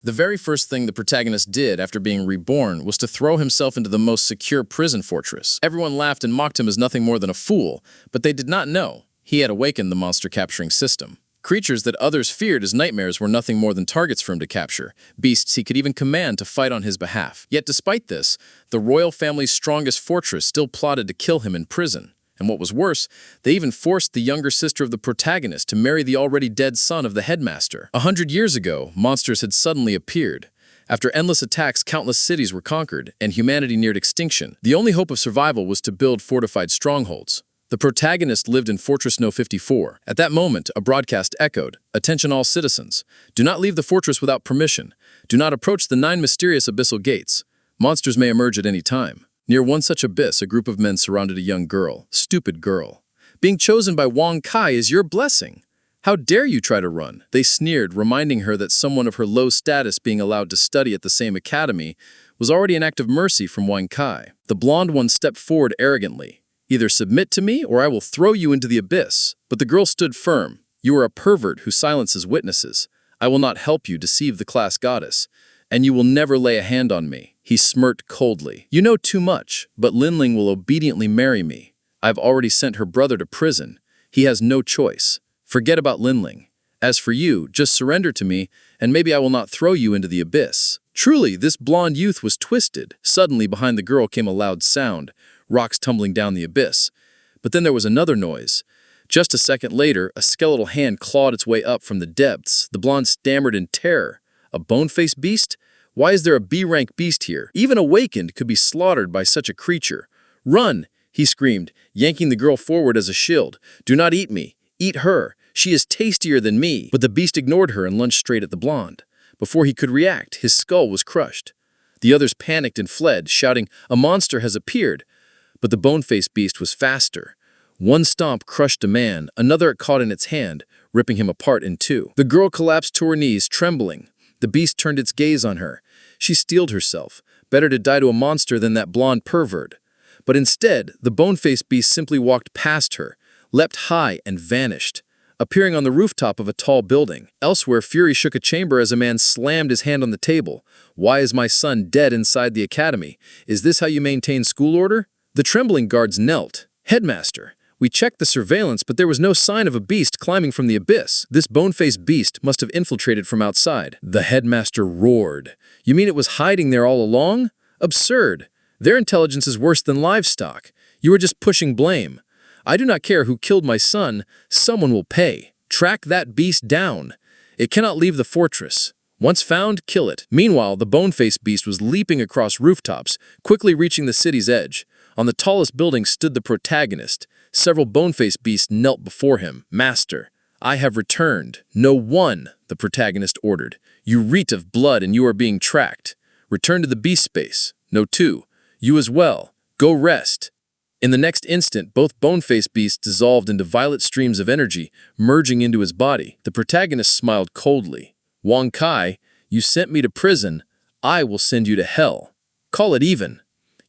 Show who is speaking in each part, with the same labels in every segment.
Speaker 1: The very first thing the protagonist did after being reborn was to throw himself into the most secure prison fortress. Everyone laughed and mocked him as nothing more than a fool, but they did not know he had awakened the monster-capturing system. Creatures that others feared as nightmares were nothing more than targets for him to capture, beasts he could even command to fight on his behalf. Yet despite this, the royal family's strongest fortress still plotted to kill him in prison. And what was worse, they even forced the younger sister of the protagonist to marry the already dead son of the headmaster. 100 years ago, monsters had suddenly appeared. After endless attacks, countless cities were conquered, and humanity neared extinction. The only hope of survival was to build fortified strongholds. The protagonist lived in Fortress No. 54. At that moment, a broadcast echoed, "Attention all citizens. Do not leave the fortress without permission. Do not approach the 9 mysterious abyssal gates. Monsters may emerge at any time." Near one such abyss, a group of men surrounded a young girl. Stupid girl. Being chosen by Wang Kai is your blessing. How dare you try to run? They sneered, reminding her that someone of her low status being allowed to study at the same academy was already an act of mercy from Wang Kai. The blonde one stepped forward arrogantly. "Either submit to me or I will throw you into the abyss." But the girl stood firm. "You are a pervert who silences witnesses. I will not help you deceive the class goddess, and you will never lay a hand on me." He smirked coldly. "You know too much, but Linling will obediently marry me. I've already sent her brother to prison. He has no choice. Forget about Linling. As for you, just surrender to me, and maybe I will not throw you into the abyss." Truly, this blonde youth was twisted. Suddenly, behind the girl came a loud sound, rocks tumbling down the abyss. But then there was another noise. Just a second later, a skeletal hand clawed its way up from the depths. The blonde stammered in terror. "A bone-faced beast? Why is there a B-rank beast here? Even awakened could be slaughtered by such a creature." "Run!" he screamed, yanking the girl forward as a shield. "Do not eat me. Eat her. She is tastier than me." But the beast ignored her and lunged straight at the blonde. Before he could react, his skull was crushed. The others panicked and fled, shouting, "A monster has appeared!" But the bone-faced beast was faster. One stomp crushed a man, another it caught in its hand, ripping him apart in two. The girl collapsed to her knees, trembling. The beast turned its gaze on her. She steeled herself. Better to die to a monster than that blonde pervert. But instead, the bone-faced beast simply walked past her, leapt high and vanished, appearing on the rooftop of a tall building. Elsewhere, fury shook a chamber as a man slammed his hand on the table. "Why is my son dead inside the academy? Is this how you maintain school order?" The trembling guards knelt. "Headmaster, we checked the surveillance, but there was no sign of a beast climbing from the abyss. This bone-faced beast must have infiltrated from outside." The headmaster roared. "You mean it was hiding there all along? Absurd. Their intelligence is worse than livestock. You are just pushing blame. I do not care who killed my son. Someone will pay. Track that beast down. It cannot leave the fortress. Once found, kill it." Meanwhile, the bone-faced beast was leaping across rooftops, quickly reaching the city's edge. On the tallest building stood the protagonist. Several bone-faced beasts knelt before him. "Master, I have returned." "No one," the protagonist ordered. "You reek of blood and you are being tracked. Return to the beast space." "No, two. You as well. Go rest." In the next instant, both bone-faced beasts dissolved into violet streams of energy, merging into his body. The protagonist smiled coldly. "Wang Kai, you sent me to prison. I will send you to hell. Call it even.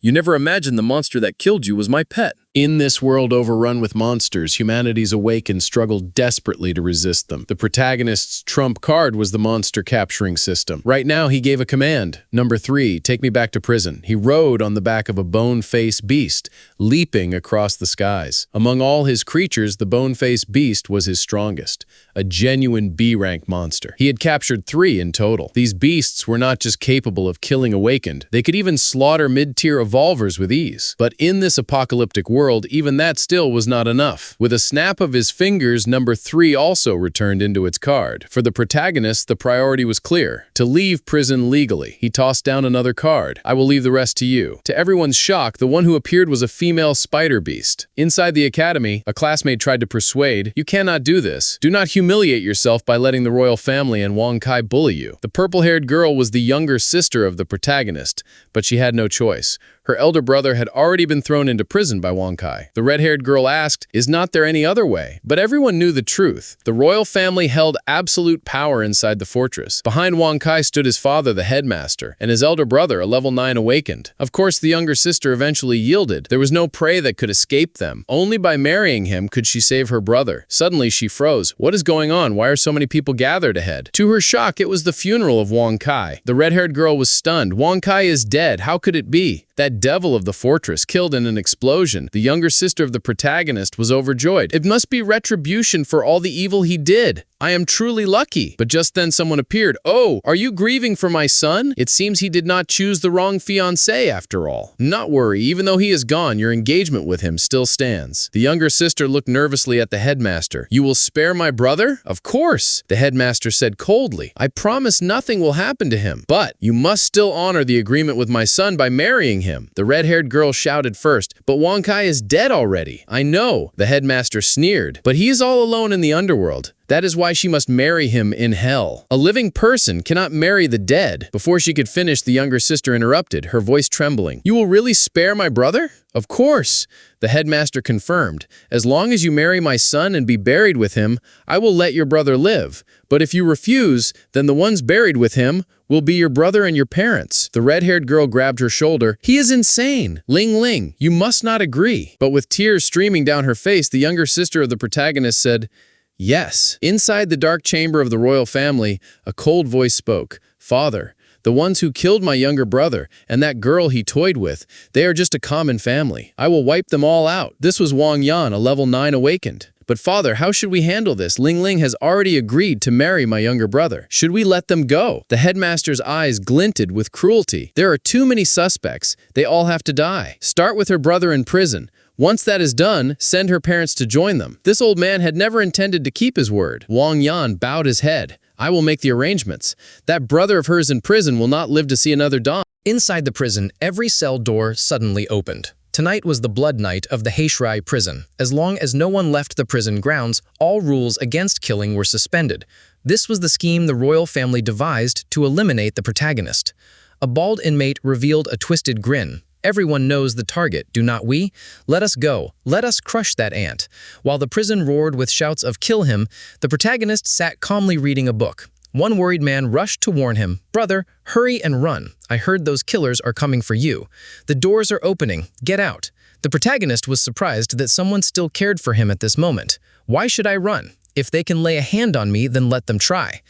Speaker 1: You never imagined the monster that killed you was my pet."
Speaker 2: In this world overrun with monsters, humanity's awakened struggled desperately to resist them. The protagonist's trump card was the monster-capturing system. Right now, he gave a command. Number 3, take me back to prison. He rode on the back of a bone-faced beast, leaping across the skies. Among all his creatures, the bone-faced beast was his strongest, a genuine B-rank monster. He had captured 3 in total. These beasts were not just capable of killing awakened, they could even slaughter mid-tier evolvers with ease. But in this apocalyptic world, even that still was not enough. With a snap of his fingers, number 3 also returned into its card. For the protagonist, the priority was clear: to leave prison legally. He tossed down another card. "I will leave the rest to you." To everyone's shock, the one who appeared was a female spider beast. Inside the academy, a classmate tried to persuade, "You cannot do this. Do not humiliate yourself by letting the royal family and Wang Kai bully you." The purple-haired girl was the younger sister of the protagonist, but she had no choice. Her elder brother had already been thrown into prison by Wang Kai. The red-haired girl asked, "Is not there any other way?" But everyone knew the truth. The royal family held absolute power inside the fortress. Behind Kai stood his father, the headmaster, and his elder brother, a level 9 awakened. Of course, the younger sister eventually yielded. There was no prey that could escape them. Only by marrying him could she save her brother. Suddenly, she froze. What is going on? Why are so many people gathered ahead? To her shock, it was the funeral of Kai. The red-haired girl was stunned. Kai is dead. How could it be? That devil of the fortress, killed in an explosion. The younger sister of the protagonist was overjoyed. It must be retribution for all the evil he did. I am truly lucky. But just then someone appeared. "Oh, are you grieving for my son? It seems he did not choose the wrong fiancé after all." "Not worry, even though he is gone, your engagement with him still stands." The younger sister looked nervously at the headmaster. "You will spare my brother?" "Of course," the headmaster said coldly. "I promise nothing will happen to him. But you must still honor the agreement with my son by marrying him." The red-haired girl shouted first, "But Kai is dead already." "I know," the headmaster sneered, "but he is all alone in the underworld. That is why she must marry him in hell. A living person cannot marry the dead." Before she could finish, the younger sister interrupted, her voice trembling. "You will really spare my brother?" "Of course," the headmaster confirmed. "As long as you marry my son and be buried with him, I will let your brother live. But if you refuse, then the ones buried with him will be your brother and your parents." The red-haired girl grabbed her shoulder. "He is insane! Ling Ling, you must not agree." But with tears streaming down her face, the younger sister of the protagonist said, "Yes." Inside the dark chamber of the royal family, a cold voice spoke. "Father, the ones who killed my younger brother and that girl he toyed with, they are just a common family. I will wipe them all out." This was Wang Yan, a level 9 awakened. "But father, how should we handle this? Ling Ling has already agreed to marry my younger brother. Should we let them go?" The headmaster's eyes glinted with cruelty. "There are too many suspects. They all have to die. Start with her brother in prison. Once that is done, send her parents to join them." This old man had never intended to keep his word. Wang Yan bowed his head. "I will make the arrangements. That brother of hers in prison will not live to see another dawn."
Speaker 3: Inside the prison, every cell door suddenly opened. Tonight was the blood night of the Heishuai prison. As long as no one left the prison grounds, all rules against killing were suspended. This was the scheme the royal family devised to eliminate the protagonist. A bald inmate revealed a twisted grin. "Everyone knows the target, do not we? Let us go. Let us crush that ant." While the prison roared with shouts of "kill him," the protagonist sat calmly reading a book. One worried man rushed to warn him, "Brother, hurry and run. I heard those killers are coming for you. The doors are opening. Get out." The protagonist was surprised that someone still cared for him at this moment. "Why should I run? If they can lay a hand on me, then let them try."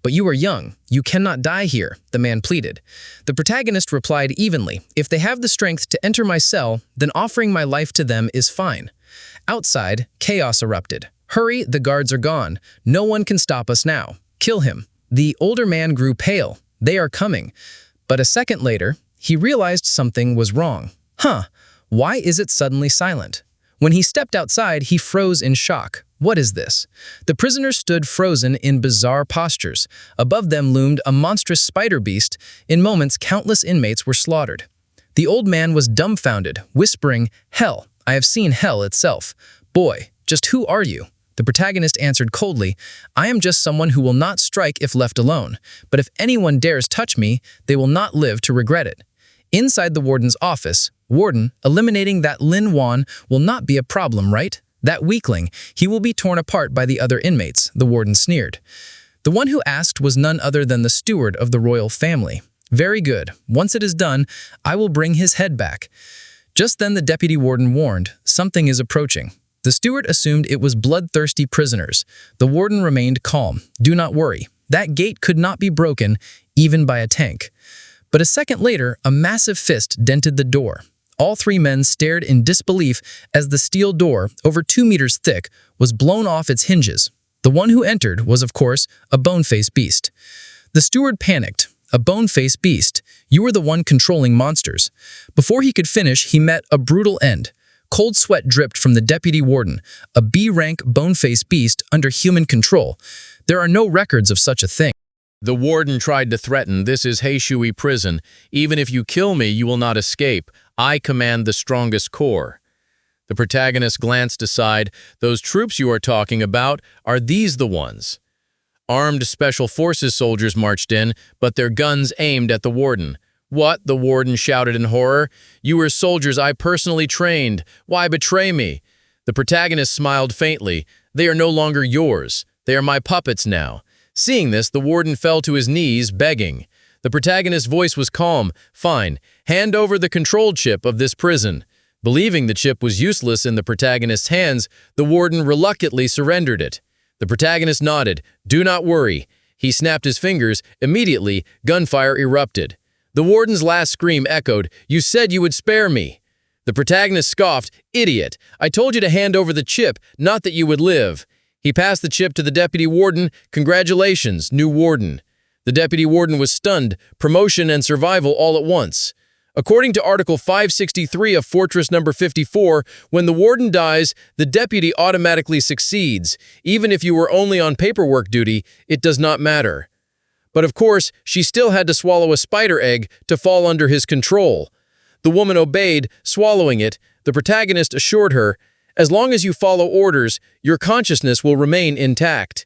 Speaker 3: "But you are young. You cannot die here," the man pleaded. The protagonist replied evenly, "If they have the strength to enter my cell, then offering my life to them is fine." Outside, chaos erupted. "Hurry, the guards are gone. No one can stop us now. Kill him." The older man grew pale. "They are coming." But a second later, he realized something was wrong. Why is it suddenly silent? When he stepped outside, he froze in shock. What is this? The prisoners stood frozen in bizarre postures. Above them loomed a monstrous spider beast. In moments, countless inmates were slaughtered. The old man was dumbfounded, whispering, "Hell, I have seen hell itself. Boy, just who are you?" The protagonist answered coldly, "I am just someone who will not strike if left alone. But if anyone dares touch me, they will not live to regret it." Inside the warden's office, "Warden, eliminating that Lin Wan will not be a problem, right? That weakling, he will be torn apart by the other inmates," the warden sneered. The one who asked was none other than the steward of the royal family. "Very good. Once it is done, I will bring his head back." Just then the deputy warden warned, "Something is approaching." The steward assumed it was bloodthirsty prisoners. The warden remained calm. "Do not worry. That gate could not be broken, even by a tank." But a second later, a massive fist dented the door. All three men stared in disbelief as the steel door, over 2 meters thick, was blown off its hinges. The one who entered was, of course, a bone-faced beast. The steward panicked. "A bone-faced beast. You were the one controlling monsters." Before he could finish, he met a brutal end. Cold sweat dripped from the deputy warden, a B-rank bone-faced beast under human control. There are no records of such a thing.
Speaker 2: The warden tried to threaten, "This is Heishui prison. Even if you kill me, you will not escape. I command the strongest corps." The protagonist glanced aside. "Those troops you are talking about, are these the ones?" Armed special forces soldiers marched in, but their guns aimed at the warden. "What?" the warden shouted in horror. "You were soldiers I personally trained. Why betray me?" The protagonist smiled faintly. "They are no longer yours. They are my puppets now." Seeing this, the warden fell to his knees, begging. The protagonist's voice was calm. "Fine, hand over the control chip of this prison." Believing the chip was useless in the protagonist's hands, the warden reluctantly surrendered it. The protagonist nodded. "Do not worry." He snapped his fingers. Immediately, gunfire erupted. The warden's last scream echoed, "You said you would spare me." The protagonist scoffed, "Idiot, I told you to hand over the chip, not that you would live." He passed the chip to the deputy warden. "Congratulations, new warden." The deputy warden was stunned, promotion and survival all at once. According to Article 563 of Fortress Number 54, when the warden dies, the deputy automatically succeeds. Even if you were only on paperwork duty, it does not matter. But of course, she still had to swallow a spider egg to fall under his control. The woman obeyed, swallowing it. The protagonist assured her, "As long as you follow orders, your consciousness will remain intact."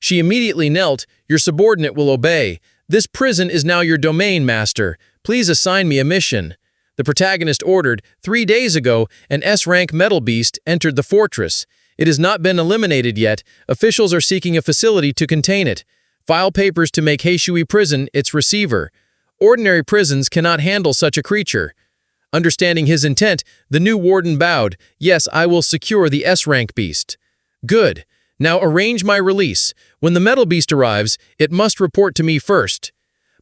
Speaker 2: She immediately knelt. "Your subordinate will obey. This prison is now your domain, master. Please assign me a mission." The protagonist ordered. 3 days ago, an S-rank metal beast entered the fortress. It has not been eliminated yet. Officials are seeking a facility to contain it. File papers to make Heishui Prison its receiver. Ordinary prisons cannot handle such a creature. Understanding his intent, the new warden bowed. "Yes, I will secure the S-rank beast." "Good. Now arrange my release. When the metal beast arrives, it must report to me first."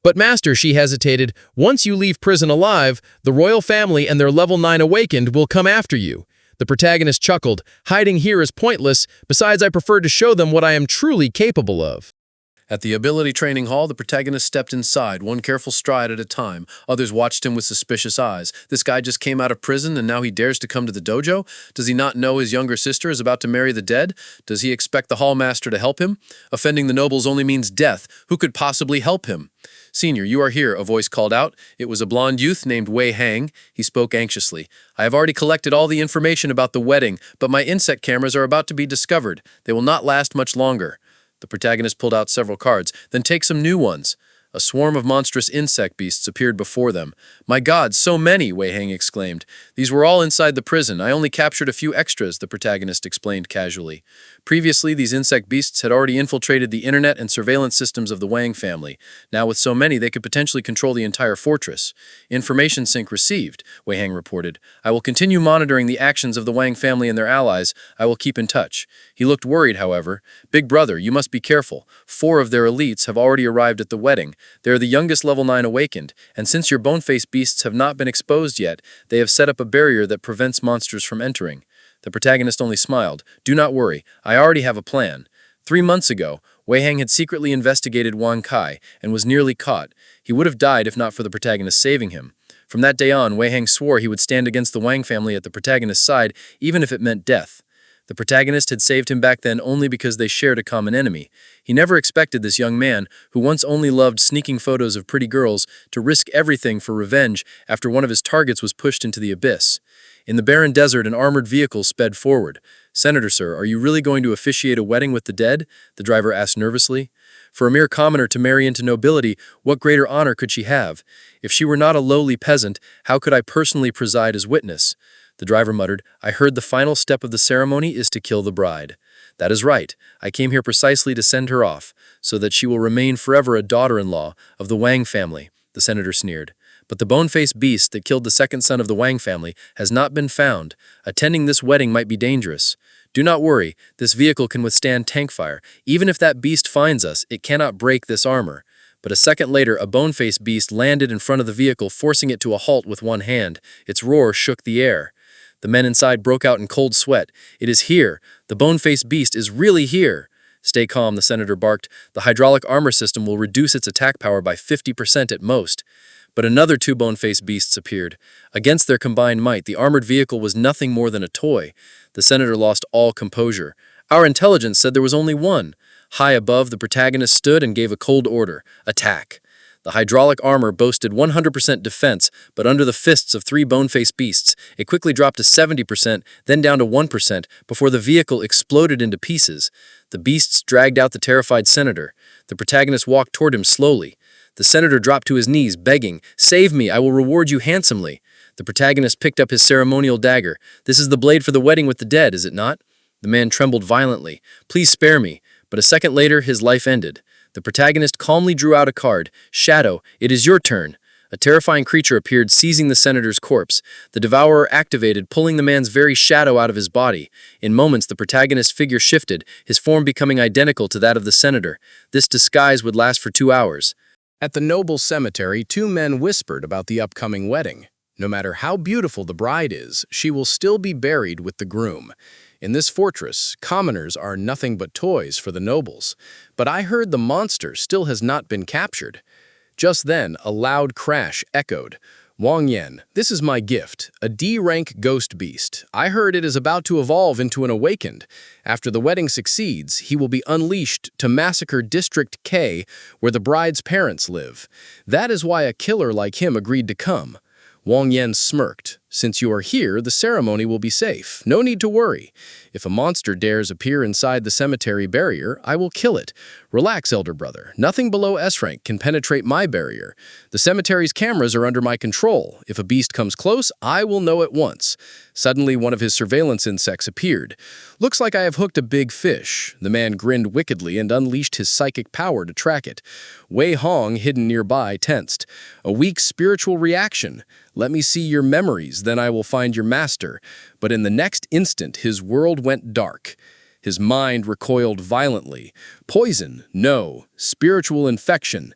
Speaker 2: "But master," she hesitated, "once you leave prison alive, the royal family and their level 9 awakened will come after you." The protagonist chuckled. "Hiding here is pointless. Besides, I prefer to show them what I am truly capable of."
Speaker 1: At the ability training hall, the protagonist stepped inside, one careful stride at a time. Others watched him with suspicious eyes. This guy just came out of prison and now he dares to come to the dojo? Does he not know his younger sister is about to marry the dead? Does he expect the hall master to help him? Offending the nobles only means death. Who could possibly help him? "Senior, you are here," a voice called out. It was a blond youth named Wei Hang. He spoke anxiously. "I have already collected all the information about the wedding, but my insect cameras are about to be discovered. They will not last much longer." The protagonist pulled out several cards. "Then take some new ones." A swarm of monstrous insect beasts appeared before them. "My God, so many!" Wei Hang exclaimed. "These were all inside the prison. I only captured a few extras," the protagonist explained casually. Previously, these insect beasts had already infiltrated the internet and surveillance systems of the Wang family. Now, with so many, they could potentially control the entire fortress. "Information sync received," Wei Hang reported. "I will continue monitoring the actions of the Wang family and their allies. I will keep in touch." He looked worried, however. "Big brother, you must be careful. 4 of their elites have already arrived at the wedding. They are the youngest level 9 awakened, and since your bone-faced beasts have not been exposed yet, they have set up a barrier that prevents monsters from entering." The protagonist only smiled. "Do not worry, I already have a plan." 3 months ago, Wei Hang had secretly investigated Wang Kai and was nearly caught. He would have died if not for the protagonist saving him. From that day on, Wei Hang swore he would stand against the Wang family at the protagonist's side, even if it meant death. The protagonist had saved him back then only because they shared a common enemy. He never expected this young man, who once only loved sneaking photos of pretty girls, to risk everything for revenge after one of his targets was pushed into the abyss. In the barren desert, an armored vehicle sped forward. "Senator, sir, are you really going to officiate a wedding with the dead?" the driver asked nervously. For a mere commoner to marry into nobility, what greater honor could she have? "If she were not a lowly peasant, how could I personally preside as witness?" The driver muttered, "I heard the final step of the ceremony is to kill the bride." "That is right. I came here precisely to send her off, so that she will remain forever a daughter-in-law of the Wang family," the senator sneered. "But the bone-faced beast that killed the second son of the Wang family has not been found. Attending this wedding might be dangerous. Do not worry, this vehicle can withstand tank fire. Even if that beast finds us, it cannot break this armor." But a second later, a bone-faced beast landed in front of the vehicle, forcing it to a halt with one hand. Its roar shook the air. The men inside broke out in cold sweat. "It is here. The bone-faced beast is really here." "Stay calm," the senator barked. "The hydraulic armor system will reduce its attack power by 50% at most." But another 2 bone-faced beasts appeared. Against their combined might, the armored vehicle was nothing more than a toy. The senator lost all composure. "Our intelligence said there was only one." High above, the protagonist stood and gave a cold order. "Attack." The hydraulic armor boasted 100% defense, but under the fists of 3 bone-faced beasts, it quickly dropped to 70%, then down to 1%, before the vehicle exploded into pieces. The beasts dragged out the terrified senator. The protagonist walked toward him slowly.
Speaker 3: The senator dropped to his knees, begging, "Save me, I will reward you handsomely." The protagonist picked up his ceremonial dagger. "This is the blade for the wedding with the dead, is it not?" The man trembled violently. "Please spare me." But a second later, his life ended. The protagonist calmly drew out a card. "Shadow, it is your turn." A terrifying creature appeared, seizing the senator's corpse. The devourer activated, pulling the man's very shadow out of his body. In moments, the protagonist's figure shifted, his form becoming identical to that of the senator. This disguise would last for 2 hours.
Speaker 2: At the noble cemetery, 2 men whispered about the upcoming wedding. No matter how beautiful the bride is, she will still be buried with the groom. In this fortress, commoners are nothing but toys for the nobles. But I heard the monster still has not been captured. Just then, a loud crash echoed. "Wang Yan, this is my gift, a D-rank ghost beast. I heard it is about to evolve into an awakened. After the wedding succeeds, he will be unleashed to massacre District K, where the bride's parents live. That is why a killer like him agreed to come." Wang Yan smirked. "Since you are here, the ceremony will be safe. No need to worry. If a monster dares appear inside the cemetery barrier, I will kill it. Relax, elder brother. Nothing below S-rank can penetrate my barrier. The cemetery's cameras are under my control. If a beast comes close, I will know at once." Suddenly, one of his surveillance insects appeared. "Looks like I have hooked a big fish." The man grinned wickedly and unleashed his psychic power to track it. Wei Hong, hidden nearby, tensed. "A weak spiritual reaction. Let me see your memories, then I will find your master." But in the next instant, his world went dark. His mind recoiled violently. Poison? No. Spiritual infection?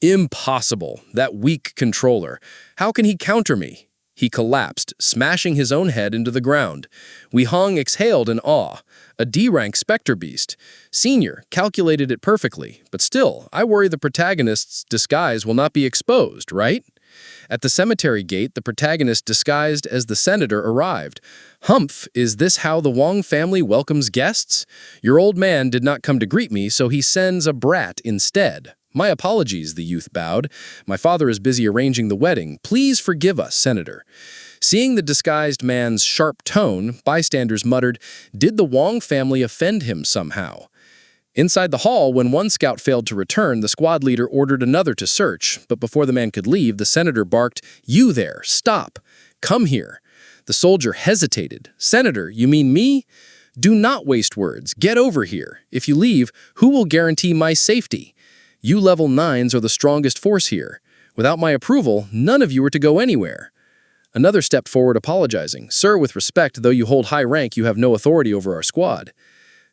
Speaker 2: Impossible. That weak controller. How can he counter me? He collapsed, smashing his own head into the ground. Wei Hong exhaled in awe. A D-rank specter beast. Senior calculated it perfectly, but still, I worry the protagonist's disguise will not be exposed, right? At the cemetery gate, the protagonist disguised as the senator arrived. "Humph, is this how the Wang family welcomes guests? Your old man did not come to greet me, so he sends a brat instead." "My apologies," the youth bowed. "My father is busy arranging the wedding. Please forgive us, Senator." Seeing the disguised man's sharp tone, bystanders muttered, "Did the Wang family offend him somehow?" Inside the hall, when one scout failed to return, the squad leader ordered another to search, but before the man could leave, the senator barked, "You there, stop! Come here!" The soldier hesitated. "Senator, you mean me? Do not waste words. Get over here. If you leave, who will guarantee my safety? You level 9s are the strongest force here. Without my approval, none of you are to go anywhere." Another stepped forward apologizing. "Sir, with respect, though you hold high rank, you have no authority over our squad."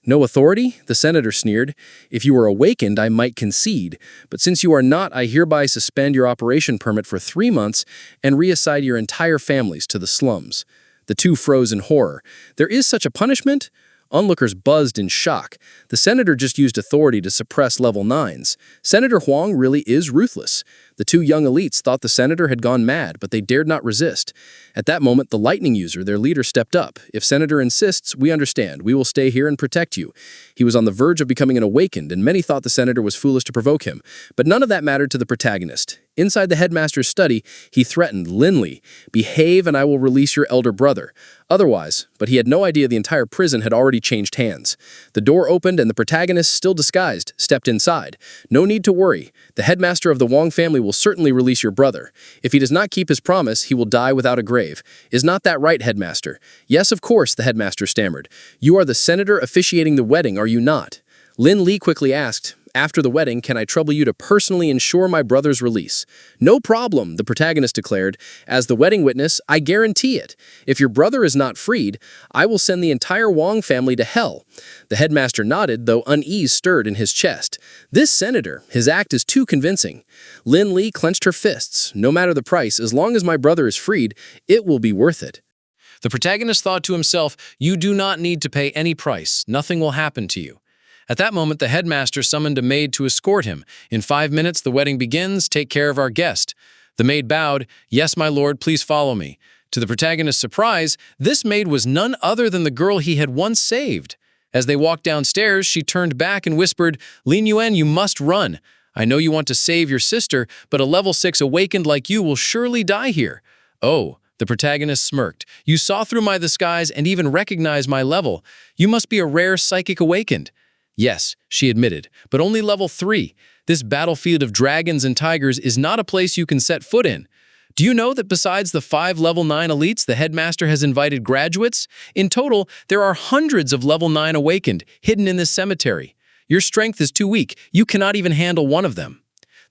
Speaker 2: "No authority?" the senator sneered. "If you were awakened, I might concede. But since you are not, I hereby suspend your operation permit for 3 months and reassign your entire families to the slums." The two froze in horror. "There is such a punishment?" Onlookers buzzed in shock. The senator just used authority to suppress level 9s. Senator Huang really is ruthless. The two young elites thought the senator had gone mad, but they dared not resist. At that moment, the lightning user, their leader, stepped up. "If Senator insists, we understand. We will stay here and protect you." He was on the verge of becoming an awakened, and many thought the senator was foolish to provoke him. But none of that mattered to the protagonist. Inside the headmaster's study, he threatened, "Linley, behave and I will release your elder brother." Otherwise, but he had no idea the entire prison had already changed hands. The door opened and the protagonist, still disguised, stepped inside. "No need to worry. The headmaster of the Wang family will certainly release your brother. If he does not keep his promise, he will die without a grave. Is not that right, headmaster?" "Yes, of course," the headmaster stammered. "You are the senator officiating the wedding, are you not?" Lin Li quickly asked, "After the wedding, can I trouble you to personally ensure my brother's release?" "No problem," the protagonist declared. "As the wedding witness, I guarantee it. If your brother is not freed, I will send the entire Wang family to hell." The headmaster nodded, though unease stirred in his chest. This senator, his act is too convincing. Lin Li clenched her fists. "No matter the price, as long as my brother is freed, it will be worth it." The protagonist thought to himself, "You do not need to pay any price. Nothing will happen to you." At that moment, the headmaster summoned a maid to escort him. "In 5 minutes, the wedding begins. Take care of our guest." The maid bowed. "Yes, my lord, please follow me." To the protagonist's surprise, this maid was none other than the girl he had once saved. As they walked downstairs, she turned back and whispered, "Lin Yuan, you must run. I know you want to save your sister, but a level 6 awakened like you will surely die here." "Oh," the protagonist smirked. "You saw through my disguise and even recognized my level. You must be a rare psychic awakened." Yes, she admitted, but only level 3. This battlefield of dragons and tigers is not a place you can set foot in. Do you know that besides the 5 level 9 elites, the headmaster has invited graduates? In total, there are hundreds of level 9 awakened, hidden in this cemetery. Your strength is too weak. You cannot even handle one of them.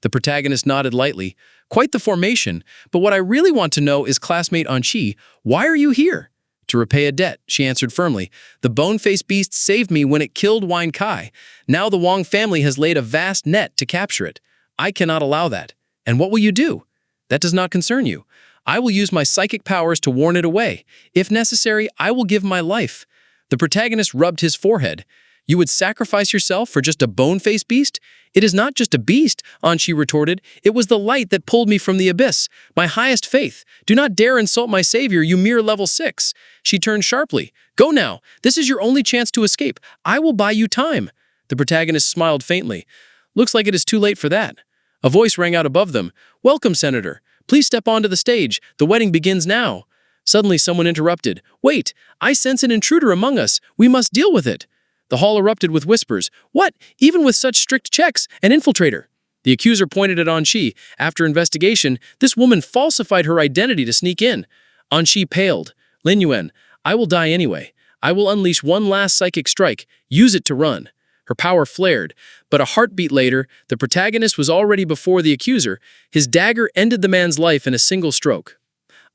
Speaker 2: The protagonist nodded lightly. Quite the formation, but what I really want to know is classmate Anqi, why are you here? To repay a debt, she answered firmly. The bone-faced beast saved me when it killed Wine Kai. Now the Wang family has laid a vast net to capture it. I cannot allow that. And what will you do? That does not concern you. I will use my psychic powers to warn it away. If necessary, I will give my life. The protagonist rubbed his forehead. You would sacrifice yourself for just a bone-faced beast? It is not just a beast, Anqi retorted. It was the light that pulled me from the abyss, my highest faith. Do not dare insult my savior, you mere level 6. She turned sharply. Go now. This is your only chance to escape. I will buy you time. The protagonist smiled faintly. Looks like it is too late for that. A voice rang out above them. Welcome, Senator. Please step onto the stage. The wedding begins now. Suddenly someone interrupted. Wait, I sense an intruder among us. We must deal with it. The hall erupted with whispers. What? Even with such strict checks, an infiltrator? The accuser pointed at Anqi. After investigation, this woman falsified her identity to sneak in. Anqi paled. Lin Yuan, I will die anyway. I will unleash one last psychic strike. Use it to run. Her power flared, but a heartbeat later, the protagonist was already before the accuser. His dagger ended the man's life in a single stroke.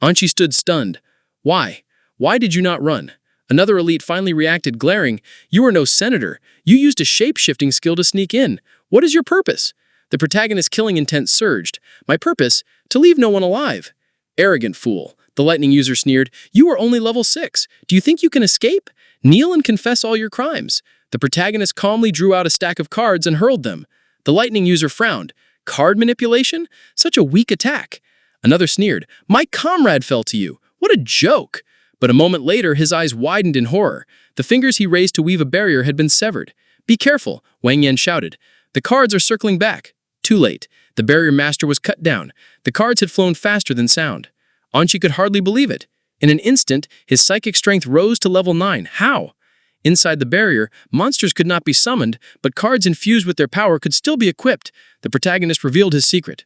Speaker 2: Anqi stood stunned. Why? Why did you not run? Another elite finally reacted, glaring. You are no senator. You used a shape-shifting skill to sneak in. What is your purpose? The protagonist's killing intent surged. My purpose? To leave no one alive. Arrogant fool. The lightning user sneered. You are only level 6. Do you think you can escape? Kneel and confess all your crimes. The protagonist calmly drew out a stack of cards and hurled them. The lightning user frowned. Card manipulation? Such a weak attack. Another sneered. My comrade fell to you. What a joke. But a moment later, his eyes widened in horror. The fingers he raised to weave a barrier had been severed. Be careful, Wang Yan shouted. The cards are circling back. Too late. The barrier master was cut down. The cards had flown faster than sound. Anqi could hardly believe it. In an instant, his psychic strength rose to level 9. How? Inside the barrier, monsters could not be summoned, but cards infused with their power could still be equipped. The protagonist revealed his secret.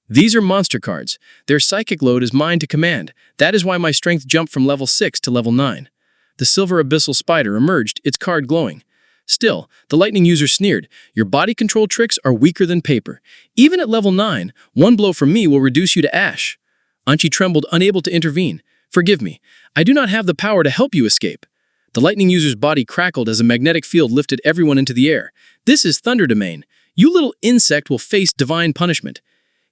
Speaker 2: These are monster cards. Their psychic load is mine to command. That is why my strength jumped from level 6 to level 9. The silver abyssal spider emerged, its card glowing. Still, the lightning user sneered. Your body control tricks are weaker than paper. Even at level 9, one blow from me will reduce you to ash. Anqi trembled, unable to intervene. Forgive me. I do not have the power to help you escape. The lightning user's body crackled as a magnetic field lifted everyone into the air. This is Thunder Domain. You little insect will face divine punishment.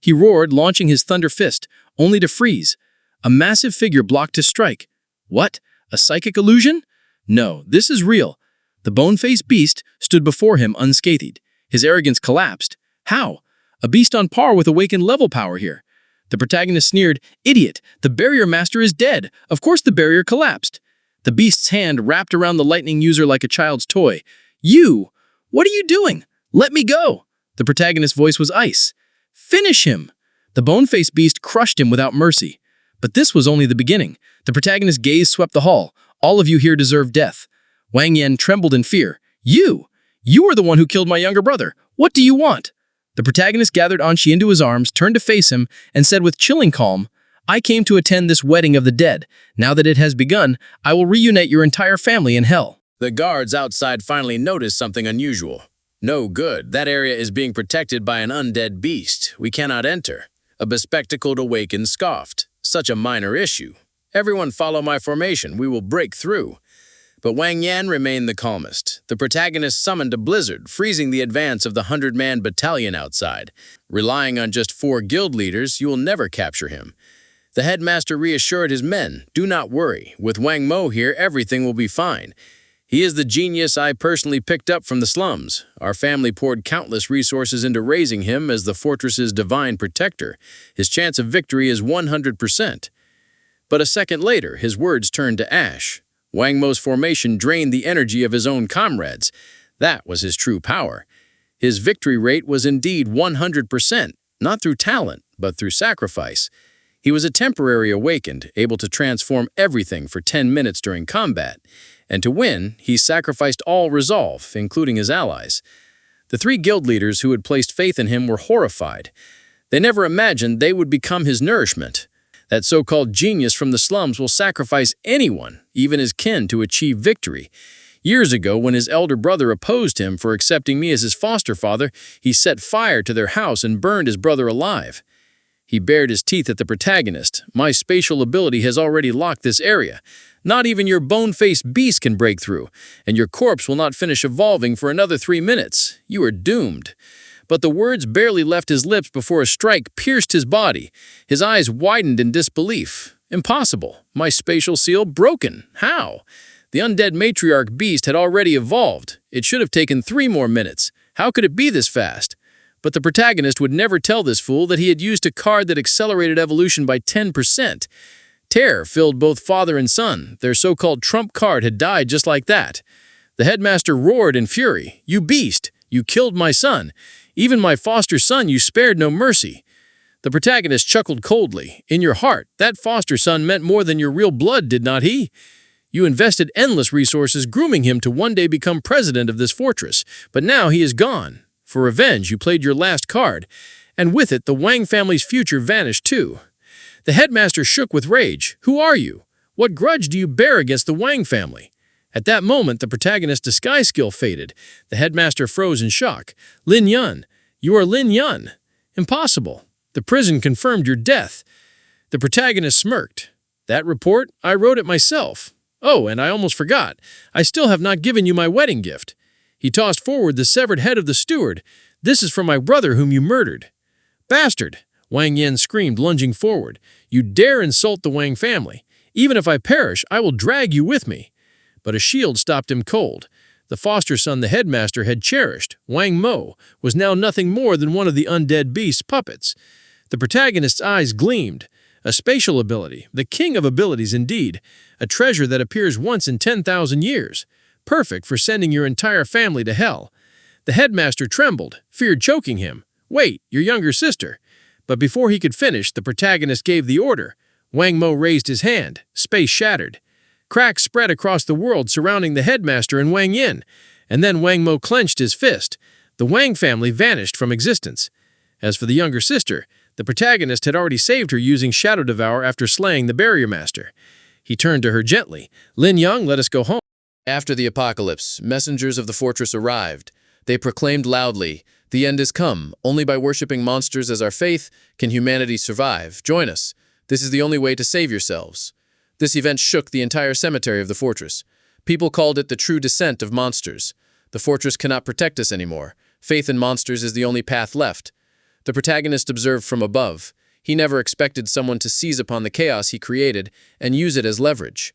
Speaker 2: He roared, launching his thunder fist, only to freeze. A massive figure blocked his strike. What? A psychic illusion? No, this is real. The bone-faced beast stood before him unscathed. His arrogance collapsed. How? A beast on par with awakened level power here. The protagonist sneered, Idiot, the barrier master is dead. Of course the barrier collapsed. The beast's hand wrapped around the lightning user like a child's toy. You! What are you doing? Let me go! The protagonist's voice was ice. Finish him! The bone-faced beast crushed him without mercy. But this was only the beginning. The protagonist's gaze swept the hall. All of you here deserve death. Wang Yan trembled in fear. You! You are the one who killed my younger brother. What do you want? The protagonist gathered Anqi into his arms, turned to face him, and said with chilling calm, I came to attend this wedding of the dead. Now that it has begun, I will reunite your entire family in hell.
Speaker 1: The guards outside finally noticed something unusual. No good. That area is being protected by an undead beast. We cannot enter. A bespectacled awakened scoffed. Such a minor issue. Everyone follow my formation. We will break through. But Wang Yan remained the calmest. The protagonist summoned a blizzard, freezing the advance of the 100-man battalion outside. Relying on just 4 guild leaders, you will never capture him. The headmaster reassured his men, do not worry. With Wang Mo here, everything will be fine. He is the genius I personally picked up from the slums. Our family poured countless resources into raising him as the fortress's divine protector. His chance of victory is 100%. But a second later, his words turned to ash. Wang Mo's formation drained the energy of his own comrades. That was his true power. His victory rate was indeed 100%, not through talent, but through sacrifice. He was a temporary awakened, able to transform everything for 10 minutes during combat. And to win, he sacrificed all resolve, including his allies. The three guild leaders who had placed faith in him were horrified. They never imagined they would become his nourishment. That so-called genius from the slums will sacrifice anyone, even his kin, to achieve victory. Years ago, when his elder brother opposed him for accepting me as his foster father, he set fire to their house and burned his brother alive. He bared his teeth at the protagonist. My spatial ability has already locked this area. Not even your bone-faced beast can break through, and your corpse will not finish evolving for another 3 minutes. You are doomed. But the words barely left his lips before a strike pierced his body. His eyes widened in disbelief. Impossible. My spatial seal broken. How? The undead matriarch beast had already evolved. It should have taken 3 more minutes. How could it be this fast? But the protagonist would never tell this fool that he had used a card that accelerated evolution by 10%. Terror filled both father and son. Their so-called trump card had died just like that. The headmaster roared in fury. "You beast! You killed my son! Even my foster son you spared no mercy!" The protagonist chuckled coldly. "In your heart, that foster son meant more than your real blood, did not he? You invested endless resources grooming him to one day become president of this fortress, but now he is gone. For revenge, you played your last card, and with it, the Wang family's future vanished too." The headmaster shook with rage. "Who are you? What grudge do you bear against the Wang family?" At that moment, the protagonist's disguise skill faded. The headmaster froze in shock. "Lin Yun! You are Lin Yun! Impossible! The prison confirmed your death." The protagonist smirked. "That report? I wrote it myself. Oh, and I almost forgot. I still have not given you my wedding gift." He tossed forward the severed head of the steward. "This is from my brother whom you murdered." "Bastard!" Wang Yen screamed, lunging forward. "You dare insult the Wang family. Even if I perish, I will drag you with me." But a shield stopped him cold. The foster son the headmaster had cherished, Wang Maou, was now nothing more than one of the undead beast's puppets. The protagonist's eyes gleamed. A spatial ability, the king of abilities indeed, a treasure that appears once in 10,000 years. Perfect for sending your entire family to hell. The headmaster trembled, feared choking him. "Wait, your younger sister." But before he could finish, the protagonist gave the order. Wang Maou raised his hand. Space shattered. Cracks spread across the world surrounding the headmaster and Wang Yin, and then Wang Maou clenched his fist. The Wang family vanished from existence. As for the younger sister, the protagonist had already saved her using Shadow Devour after slaying the Barrier Master. He turned to her gently. "Lin Yang, let us go home."
Speaker 2: After the apocalypse, messengers of the fortress arrived. They proclaimed loudly, "The end is come. Only by worshipping monsters as our faith can humanity survive. Join us. This is the only way to save yourselves." This event shook the entire cemetery of the fortress. People called it the true descent of monsters. The fortress cannot protect us anymore. Faith in monsters is the only path left. The protagonist observed from above. He never expected someone to seize upon the chaos he created and use it as leverage.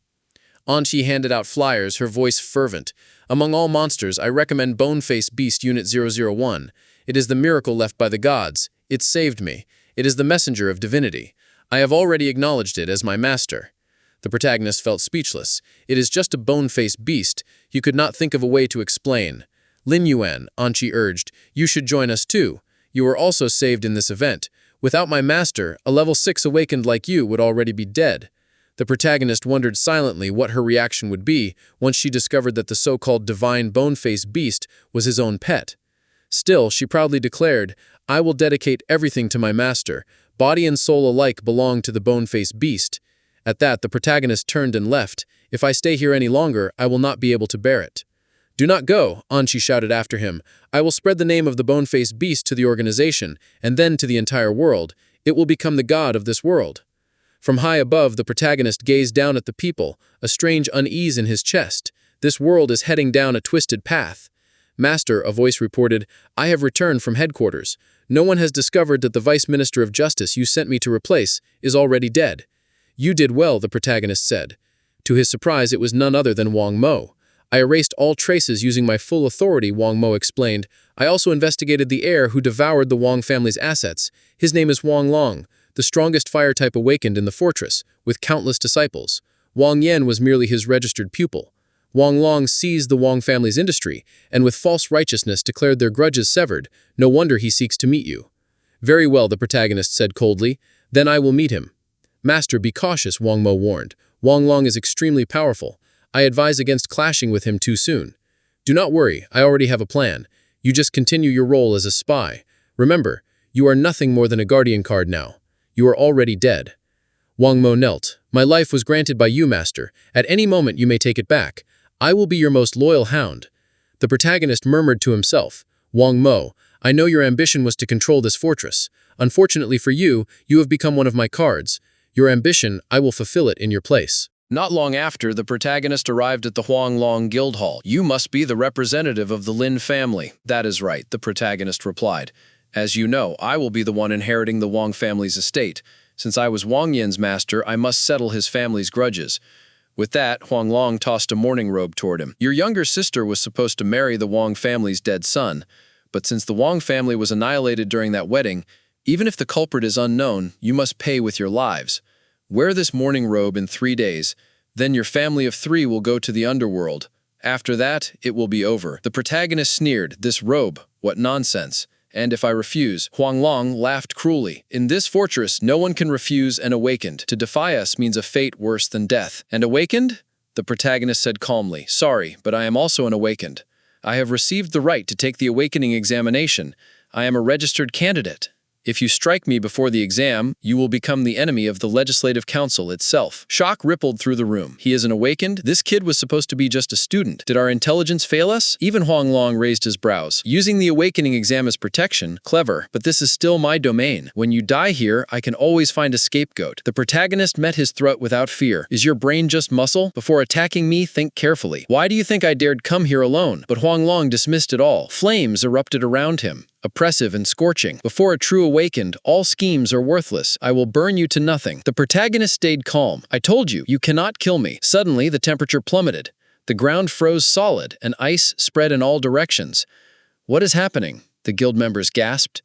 Speaker 2: Anchi handed out flyers, her voice fervent. "Among all monsters, I recommend Bone-Face Beast Unit 001. It is the miracle left by the gods. It saved me. It is the messenger of divinity. I have already acknowledged it as my master." The protagonist felt speechless. "It is just a bone-faced beast. You could not think of a way to explain." "Lin Yuan," Anchi urged, "you should join us too. You are also saved in this event. Without my master, a level 6 awakened like you would already be dead." The protagonist wondered silently what her reaction would be once she discovered that the so-called divine bone-faced beast was his own pet. Still, she proudly declared, "I will dedicate everything to my master. Body and soul alike belong to the bone-faced beast." At that, the protagonist turned and left. "If I stay here any longer, I will not be able to bear it." "Do not go," Anchi shouted after him. "I will spread the name of the bone-faced beast to the organization, and then to the entire world. It will become the god of this world." From high above, the protagonist gazed down at the people, a strange unease in his chest. This world is heading down a twisted path. "Master," a voice reported, "I have returned from headquarters. No one has discovered that the Vice Minister of Justice you sent me to replace is already dead." "You did well," the protagonist said. To his surprise, it was none other than Wang Maou. "I erased all traces using my full authority," Wang Maou explained. "I also investigated the heir who devoured the Wang family's assets. His name is Wang Long, the strongest fire type awakened in the fortress, with countless disciples. Wang Yan was merely his registered pupil. Wang Long seized the Wang family's industry, and with false righteousness declared their grudges severed. No wonder he seeks to meet you." "Very well," the protagonist said coldly. "Then I will meet him." "Master, be cautious," Wang Maou warned. "Wang Long is extremely powerful. I advise against clashing with him too soon. Do not worry, I already have a plan. You just continue your role as a spy. Remember, you are nothing more than a guardian card now. You are already dead. Wang Mo knelt. My life was granted by you, master. At any moment you may take it back. I will be your most loyal hound. The protagonist murmured to himself, Wang Mo, I know your ambition was to control this fortress. Unfortunately for you, you have become one of my cards. Your ambition, I will fulfill it in your place.
Speaker 3: Not long after, the protagonist arrived at the Huanglong Guild Hall. You must be the representative of the Lin family. That is right, the protagonist replied. As you know, I will be the one inheriting the Wang family's estate. Since I was Wang Yin's master, I must settle his family's grudges. With that, Huanglong tossed a mourning robe toward him. Your younger sister was supposed to marry the Wang family's dead son, but since the Wang family was annihilated during that wedding, even if the culprit is unknown, you must pay with your lives. Wear this mourning robe in 3 days, then your family of 3 will go to the underworld. After that, it will be over. The protagonist sneered, this robe, what nonsense. And if I refuse, Huanglong laughed cruelly. In this fortress, no one can refuse an awakened. To defy us means a fate worse than death. And awakened? The protagonist said calmly, sorry, but I am also an awakened. I have received the right to take the awakening examination. I am a registered candidate. If you strike me before the exam, you will become the enemy of the Legislative Council itself. Shock rippled through the room. He is an awakened? This kid was supposed to be just a student. Did our intelligence fail us? Even Huanglong raised his brows. Using the awakening exam as protection, clever, but this is still my domain. When you die here, I can always find a scapegoat. The protagonist met his threat without fear. Is your brain just muscle? Before attacking me, think carefully. Why do you think I dared come here alone? But Huanglong dismissed it all. Flames erupted around him, oppressive and scorching. Before a true awakened, all schemes are worthless. I will burn you to nothing. The protagonist stayed calm. I told you, you cannot kill me. Suddenly, the temperature plummeted. The ground froze solid, and ice spread in all directions. What is happening? The guild members gasped.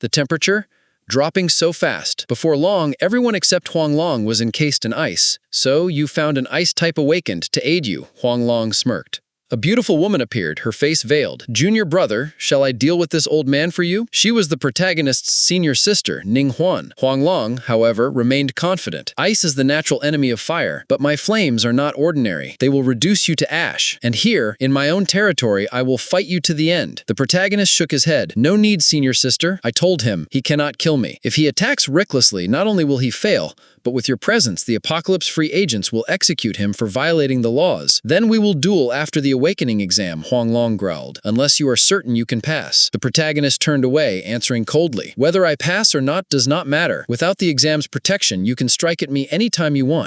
Speaker 3: The temperature? Dropping so fast. Before long, everyone except Huanglong was encased in ice. So, you found an ice-type awakened to aid you, Huanglong smirked. A beautiful woman appeared, her face veiled. Junior brother, shall I deal with this old man for you? She was the protagonist's senior sister, Ning Huan. Huanglong, however, remained confident. Ice is the natural enemy of fire, but my flames are not ordinary. They will reduce you to ash. And here, in my own territory, I will fight you to the end. The protagonist shook his head. No need, senior sister. I told him, he cannot kill me. If he attacks recklessly, not only will he fail, but with your presence, the Apocalypse-free agents will execute him for violating the laws. Then we will duel after the awakening exam, Huanglong growled, unless you are certain you can pass. The protagonist turned away, answering coldly, whether I pass or not does not matter. Without the exam's protection, you can strike at me anytime you want.